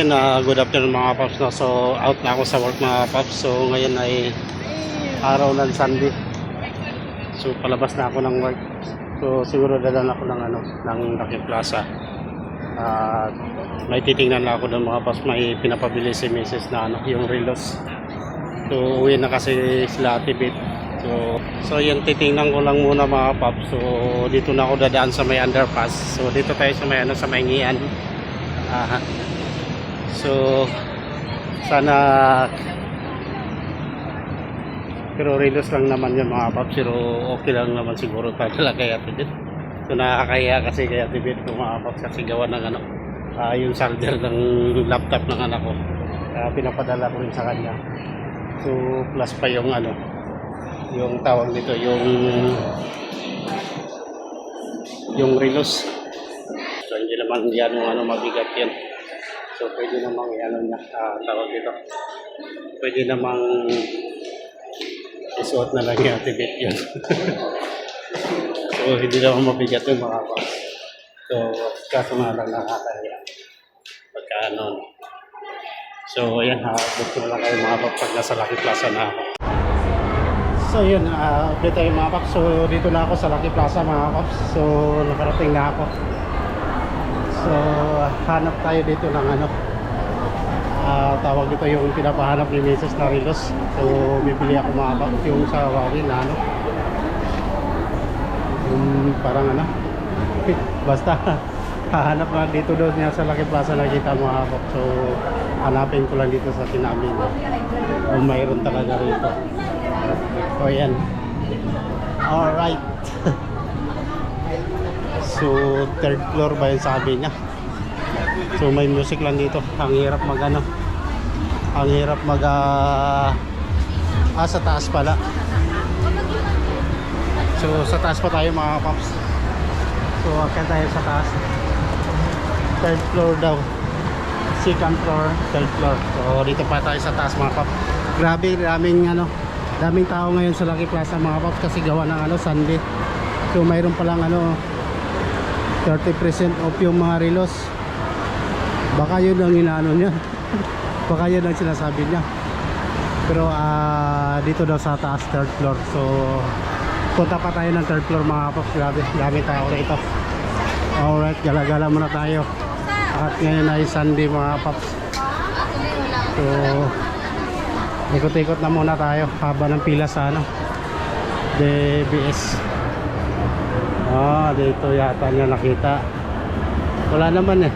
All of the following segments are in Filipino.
yun, good afternoon mga paps, no? So out na ako sa work mga paps. So ngayon ay araw ng Sunday. So palabas na ako ng work. So siguro dadan ako ng ng Lucky Plaza. At may titingnan na ako ng mga paps, may pinapabili si Mrs. na yung relos. So uwi na kasi sila Ate Beth. So yan, titingnan ko lang muna mga paps. So dito na ako dadaan sa may underpass. So dito tayo sa may sa may Ngian. So sana, pero relos lang naman yun mga paps, pero okay lang naman siguro talaga kay Ate Beth. So nakakahiya kasi kay Ate Beth ko mga paps, kasi gawa ng yung charger ng laptop ng anak ko, pinapadala ko rin sa kanya. So plus pa yung yung tawag nito, yung relos. So hindi naman yan mabigat yan. So pwede namang niya, tawag dito, pwede namang isuot na lang yung Ate Beth yun. So hindi naman mabigat yung mga boss. So kaso nga lang nakakahiya pagka So ayan, gusto lang kayo mga boss pag nasa Lucky Plaza na ako. So yun, update tayo mga boss. So dito na ako sa Lucky Plaza mga boss. So nakarating na ako. So hanap tayo dito ng tawag dito yung pinapahanap ni Mrs. na relos. So bibili ako mga boss yung sa Huawei na yung parang basta hahanap na dito doon niya sa Lucky Plaza, nakita mga boss. So hanapin ko lang dito sa tinamin kung mayroon talaga rito. So yan, alright. So third floor ba yung sabi niya. So may music lang dito. Ang hirap ang hirap sa taas pala. So sa taas pa tayo mga paps. So akan tayo sa taas. Third floor daw, second floor, third floor. So dito pa tayo sa taas mga paps. Grabe, daming tao ngayon sa Lucky Plaza mga paps, kasi gawa ng Sunday. So mayroon palang 30% off yung mga relos. Baka yun ang inaano niya. Baka yun ang sinasabi niya. Pero dito daw sa taas, third floor. So punta pa tayo ng third floor mga paps. Grabe tao rito. Alright, gala-gala muna tayo. At ngayon ay Sunday mga paps. So ikot-ikot na muna tayo haba ng pila sa DBS. Dito yata niya nakita. Wala naman eh.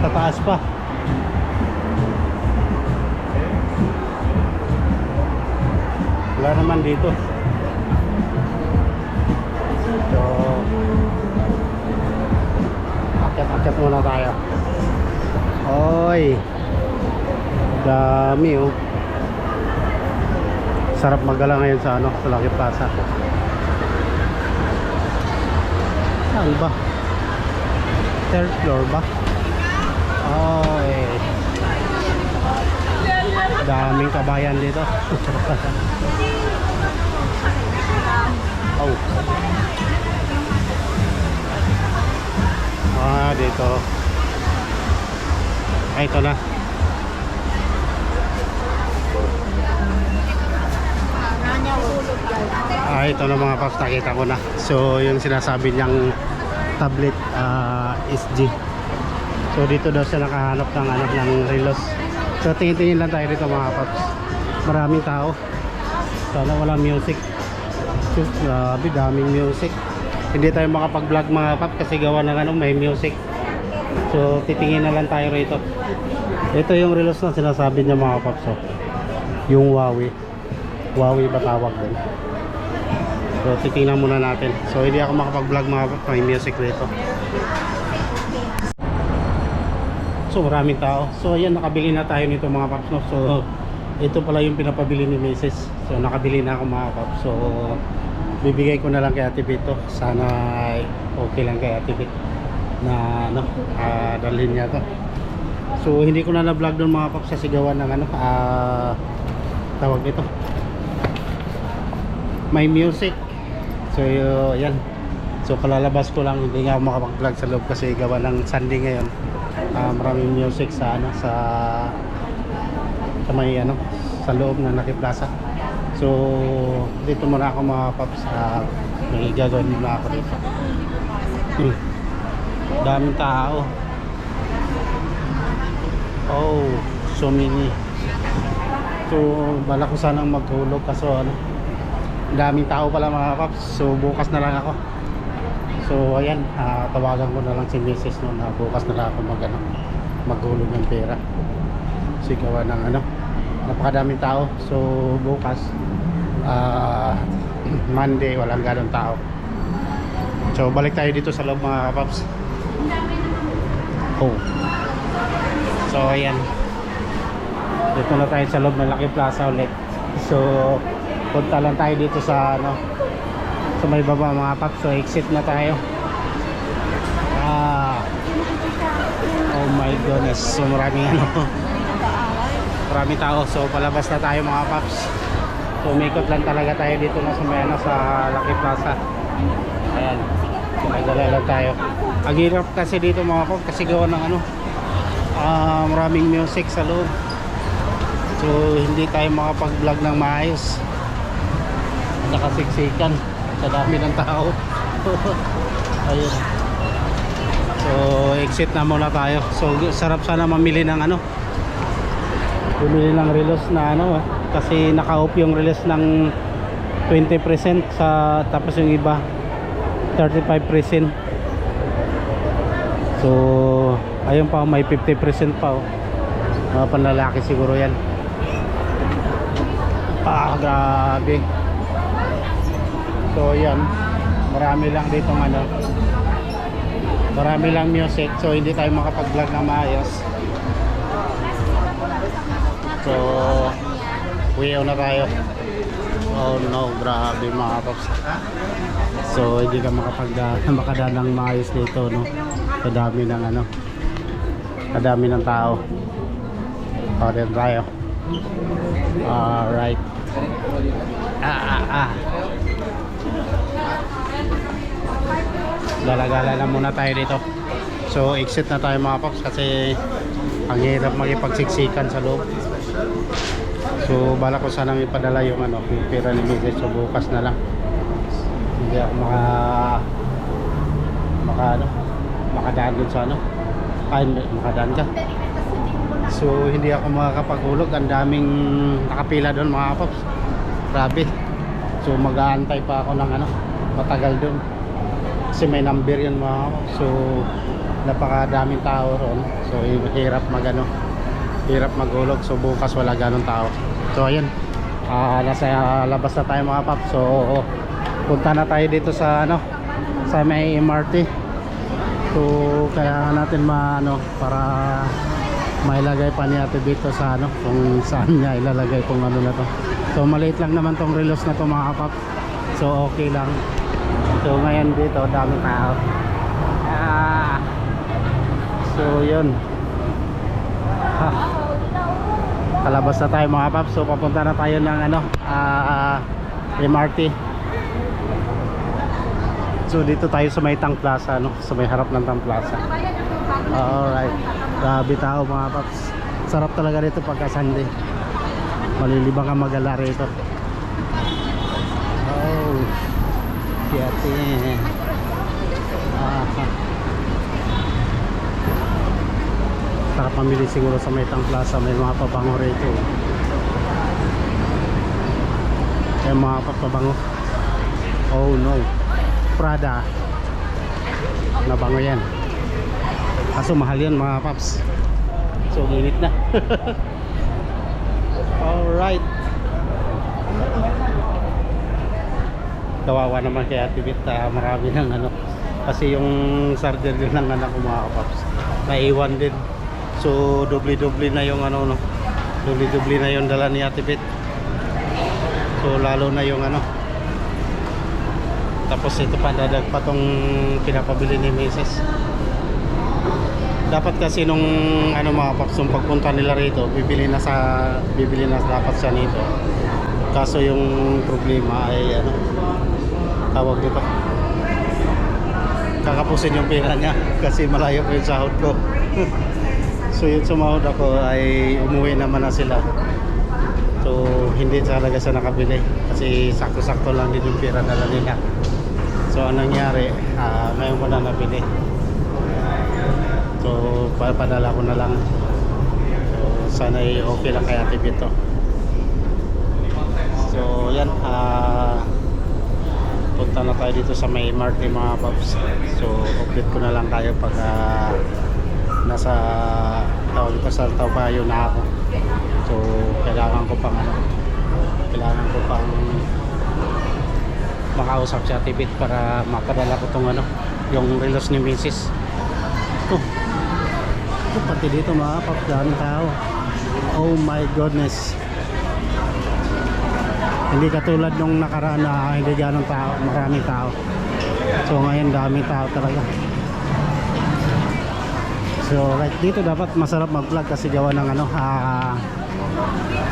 Sa taas pa. Wala naman dito. So akyat muna tayo. Oy, dami sarap magala ngayon sa sa Lucky Plaza. Saan ba? Third floor ba? Daming kabayan dito. Dito. Ito na. Ito na mga paps, nakita ko na. So yung sinasabi niyang tablet SG. So dito daw siya nakahanap ng relos. So tingin-tingin lang tayo dito mga paps. Maraming tao. Sana wala music. So, grabe, daming music. Hindi tayo makapag-vlog mga paps kasi gawa ng may music. So titingin na lang tayo rito. Ito yung relos na sinasabi niya mga paps. Yung Huawei ba tawag din. So titingnan muna natin. So hindi ako makapag-vlog mga paps, may music rito. So maraming tao. So ayan, nakabili na tayo nito mga paps, no? So ito pala yung pinapabili ni Mrs. So nakabili na ako mga paps. So bibigay ko na lang kay Ate Beth to. Sana okay lang kay Ate Beth na dalhin niya to. So hindi ko na na-vlog doon mga paps kasi gawa ng tawag nito, may music. So yan. So kalalabas ko lang, hindi nga ako makapag-vlog sa loob kasi gawa ng Sunday ngayon. Maraming music sa ano sa may ano sa loob ng Lucky Plaza. So dito muna ako mga paps, may gagawin muna ako dito. Daming tao. Oh, so many. So bala ko sanang maghulog kaso ano, daming tao pala mga paps. So bukas na lang ako. So ayan, tawagan ko na lang si Mrs. noon na bukas na lang ako maghulog ng pera. Kasi gawa ng ano, napakadaming tao. So bukas Monday walang ganong tao. So balik tayo dito sa loob mga paps. Oh. So ayan, dito na tayo sa loob ng Lucky Plaza ulit. So punta lang tayo dito sa ano, sa may baba mga paps. So exit na tayo. Oh my goodness, so maraming ano, maraming tao. So palabas na tayo mga paps. So umikot lang talaga tayo dito na sa may ano, sa Lucky Plaza. Ayan, nagdala lang tayo. Ang hirap kasi dito mga paps kasi gawa ng ano, maraming music sa loob. So hindi tayo makapag-vlog ng maayos, nakasiksikan sa dami ng tao. Ayun. So exit na muna tayo. So sarap sana mamili ng ano, bumili ng relos na ano, kasi naka-off yung relos ng 20% sa, tapos yung iba 35%. So ayun pa, may 50% pa oh. Mga panlalaki siguro yan. Grabe. So yan, marami lang dito ano, marami lang music. So hindi tayo makapag-vlog na maayos. So uwiyaw na tayo. Oh no, grabe mga paps. So hindi ka makadaan ng maayos dito no. Kadami ng ano, kadami ng tao. Order tayo. Alright. Galagala na muna tayo dito. So exit na tayo mga paps kasi ang hirap makipagsiksikan sa loob. So bala ko sanang ipadala yung ano, yung pera ni Mrs. So bukas na lang. Hindi ako makadaan dun sa ano, ay makadaan ka. So hindi ako makakapaghulog. Ang daming nakapila doon mga paps. Grabe. So mag-aantay pa ako ng ano, matagal doon kasi may number yun mga paps. So napakadaming tao roon. So hirap hirap maghulog. So bukas wala ganong tao. So ayun, nasa labas na tayo mga paps. So punta na tayo dito sa ano, sa may MRT. So kaya natin para mailagay pa niya dito sa ano, kung saan niya ilalagay kung ano na to. So maliit lang naman tong relos na to mga kapap. So okay lang. So ngayon dito daming tao. So yun, kalabas na tayo mga kapap. So papunta na tayo ng ano, MRT. So dito tayo sa may Tang Plaza no, sa may harap ng Tang Plaza. Alright. Grabe tao mga paps. Sarap talaga dito pagka Sunday. Malilibang ka mag-ala rito. Oh, siyate. Sarap pamili siguro sa may Tang Plaza. May mga pabango rito. May mga pabango. Oh no, Prada. Nabango yan. Kaso mahal yan mga paps. So init na. Alright. Kawawa naman kay Ate Bit, marami ng ano. Kasi yung charger din ng anak ko mga paps, naiwan din. So doble-doble na yung ano no. Doble-doble na yung dala ni Ate Bit. So lalo na yung ano. Tapos ito pa, dadag pa tong pinapabili ni Mrs. Dapat kasi nung ano mga paps, yung pagpunta nila rito, bibili na dapat siya nito. Kaso yung problema ay ano, tawag dito, kakapusin yung pera niya kasi malayo po yung sahod ko. So yung sumahod ako ay umuwi naman na sila. So hindi talaga siya nakabili kasi sakto-sakto lang din yung pera dala nila. So anong nangyari, ngayon ko na nabili. So padala ko na lang. So sana okay lang kay Ate Bito. So yan, punta na tayo dito sa may Marte mga paps. So update ko na lang tayo pag nasa tawag ko sa Taubayo na ako. So kailangan ko pang makausap si Ate Bit para mapadala ko tong yung relos ni Mrs. Pati dito mga paps, daming tao. Oh my goodness. Hindi katulad nung nakaraan na hindi ganong tao, maraming tao. So ngayon daming tao talaga. So right dito dapat masarap mag-vlog kasi gawa ng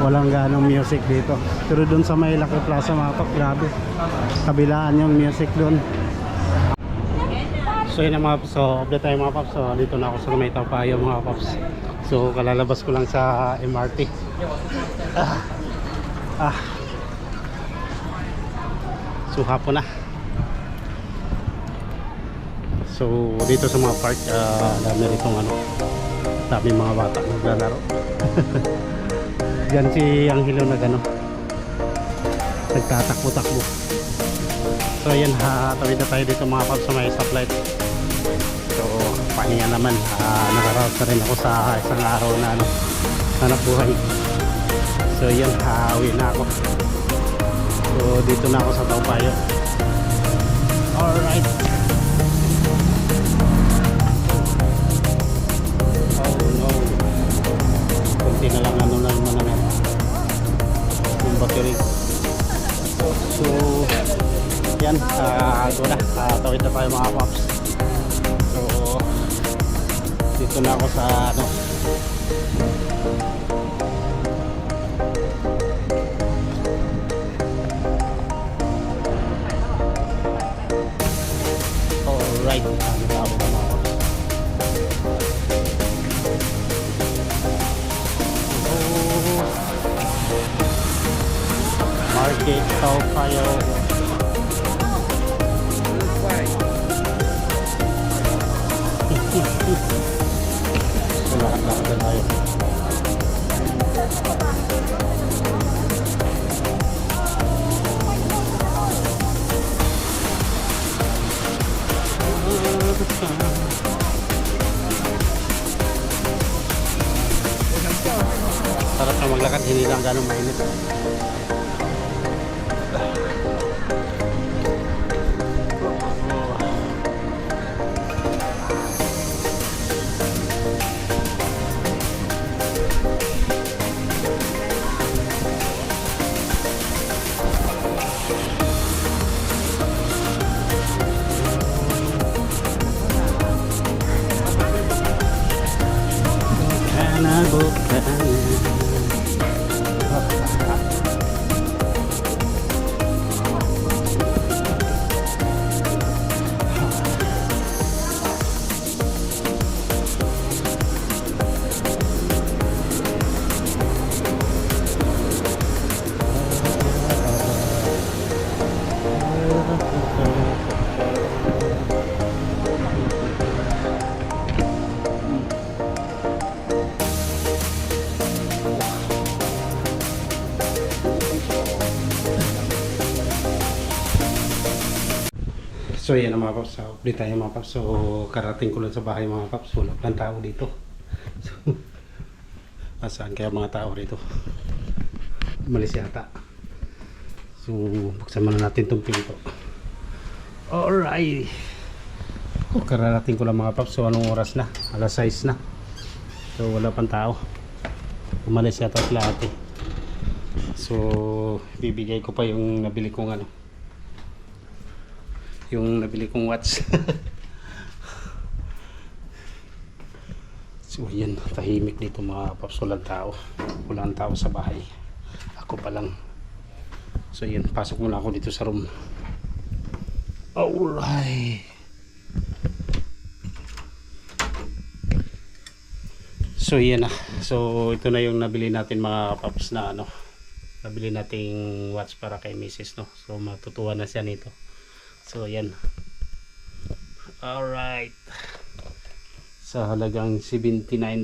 walang ganong music dito. Pero dun sa may Lucky Plaza mga paps, grabe. Kabilaan yung music dun. So yun mga paps, so update tayo mga paps. So dito na ako sa may Taubayo mga paps. So kalalabas ko lang sa MRT. So hapon na. So dito sa mga park, dami ritong dami mga bata naglalaro. Diyan si Angelo nagtatakbo-takbo. So ayan, tawid na tayo dito mga paps sa may stoplight. So pahinga naman, nakaraos na rin ako sa isang araw na hanap buhay. So ayan, uwi na ako. So dito na ako sa Taubayo. Alright. Oh no, kunti na lang yung battery. So yan, doon na, tawid na tayo mga paps. So dito na ako sa right. Market Taubayo. Lakad-lakad na tayo. Sarap na maglakad, hindi lang ganong mainit. So yan mga paps, update tayo mga paps. So karating ko lang sa bahay mga paps, wala lang tao dito. So saan kaya mga tao rito? Umalis yata. So buksan muna natin itong pinto. Alright. Kararating ko lang mga paps. So anong oras na? Alas 6 na. So wala pang tao. Umalis yata sila ate. So bibigay ko pa yung nabili kong watch. So yan, tahimik dito mga paps, walang tao sa bahay, ako pa lang. So yan, pasok muna ako dito sa room. Alright. So yan na. So ito na yung nabili natin mga kapaps na ano. Nabili nating watch para kay Mrs. no. So matutuwa na siya nito. So yan. Alright. Sa halagang $79.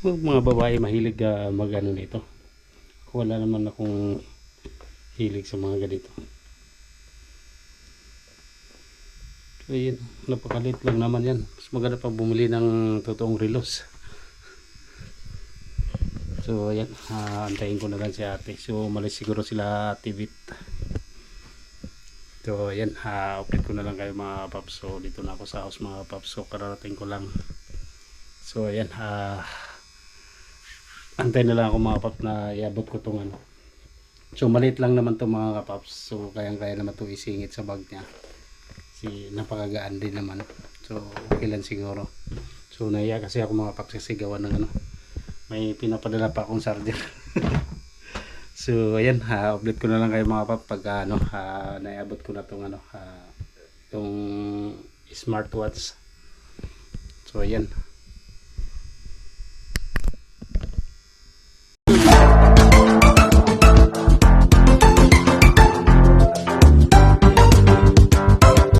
Mga babae mahilig magano nito. Wala naman akong hilig sa mga ganito. So yun, napakalit lang naman yan. Mas maganda pa bumili ng totoong relos. So ayan, antayin ko na lang si ate. So malis siguro sila Tivit. So ayan, update ko na lang kayo mga paps. So dito na ako sa house mga paps. So kararating ko lang. So ayan, antayin na lang ako mga paps na iabot ko tong ano. So maliit lang naman to mga kapaps. So kayang kaya naman to isingit sa bag niya. Napakagaan din naman. So okay lang siguro. So naiya kasi ako mga paps kasi gawa ng ano. May pinapadala pa akong charger. So ayan, update ko na lang kayo mga paps pag ano, naiabot ko na tong ano, tong smartwatch. So ayan.